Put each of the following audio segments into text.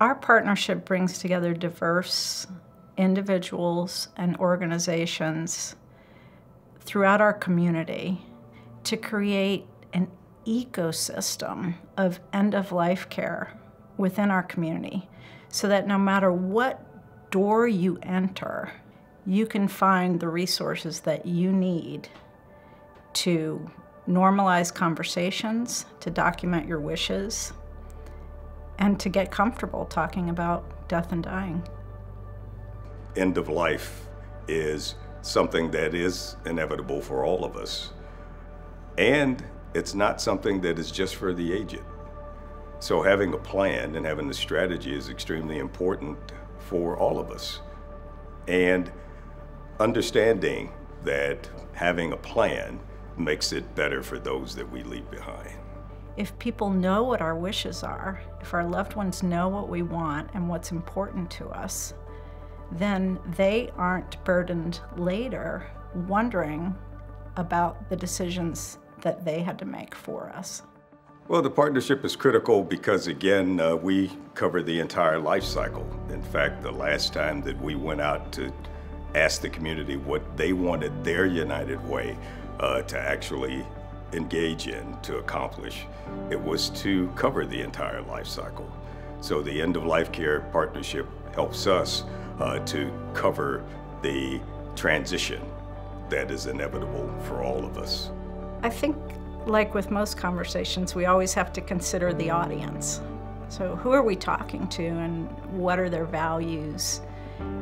Our partnership brings together diverse individuals and organizations throughout our community to create an ecosystem of end-of-life care within our community, so that no matter what door you enter, you can find the resources that you need to normalize conversations, to document your wishes, and to get comfortable talking about death and dying. End of life is something that is inevitable for all of us. And it's not something that is just for the aged. So having a plan and having a strategy is extremely important for all of us. And understanding that having a plan makes it better for those that we leave behind. If people know what our wishes are, if our loved ones know what we want and what's important to us, then they aren't burdened later wondering about the decisions that they had to make for us. Well, the partnership is critical because, again, we cover the entire life cycle. In fact, the last time that we went out to ask the community what they wanted their United Way to actually engage in, to accomplish, it was to cover the entire life cycle. So the end-of-life care partnership helps us to cover the transition that is inevitable for all of us. I think, like with most conversations, we always have to consider the audience. So who are we talking to, and what are their values,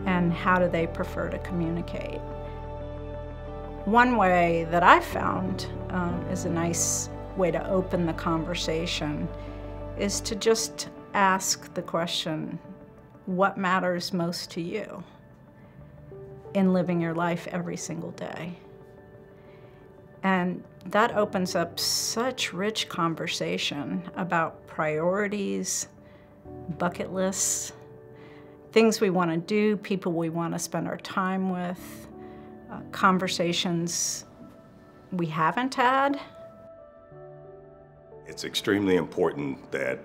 and how do they prefer to communicate? One way that I've found is a nice way to open the conversation is to just ask the question, what matters most to you in living your life every single day? And that opens up such rich conversation about priorities, bucket lists, things we want to do, people we want to spend our time with, conversations we haven't had. It's extremely important that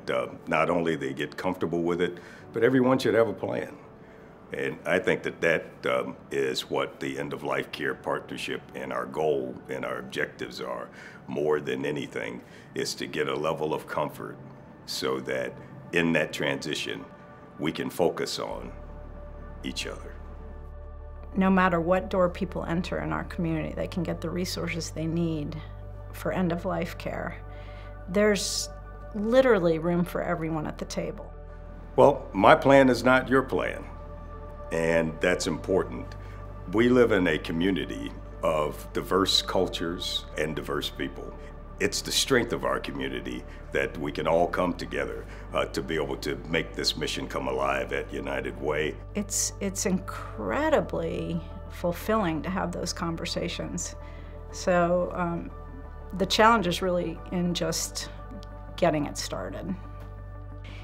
not only they get comfortable with it, but everyone should have a plan. And I think that that is what the end-of-life care partnership and our goal and our objectives are, more than anything, is to get a level of comfort so that in that transition, we can focus on each other. No matter what door people enter in our community, they can get the resources they need for end-of-life care. There's literally room for everyone at the table. Well, my plan is not your plan, and that's important. We live in a community of diverse cultures and diverse people. It's the strength of our community that we can all come together to be able to make this mission come alive at United Way. It's incredibly fulfilling to have those conversations. So the challenge is really in just getting it started.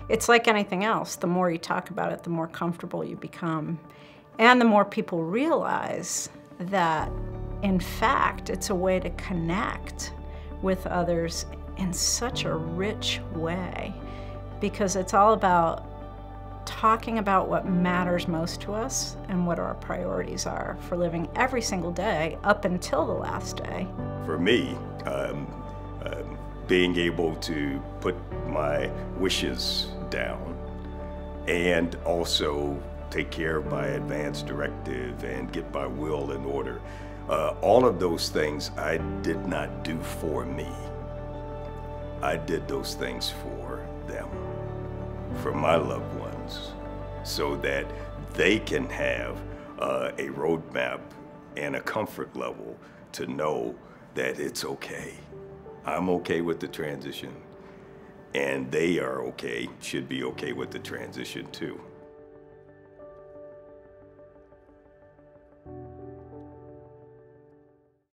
It's like anything else. The more you talk about it, the more comfortable you become. And the more people realize that, in fact, it's a way to connect with others in such a rich way, because it's all about talking about what matters most to us and what our priorities are for living every single day up until the last day. For me, being able to put my wishes down and also take care of my advance directive and get my will in order, all of those things I did not do for me. I did those things for them, for my loved ones, so that they can have a roadmap and a comfort level to know that it's okay. I'm okay with the transition, and they are okay, should be okay with the transition too.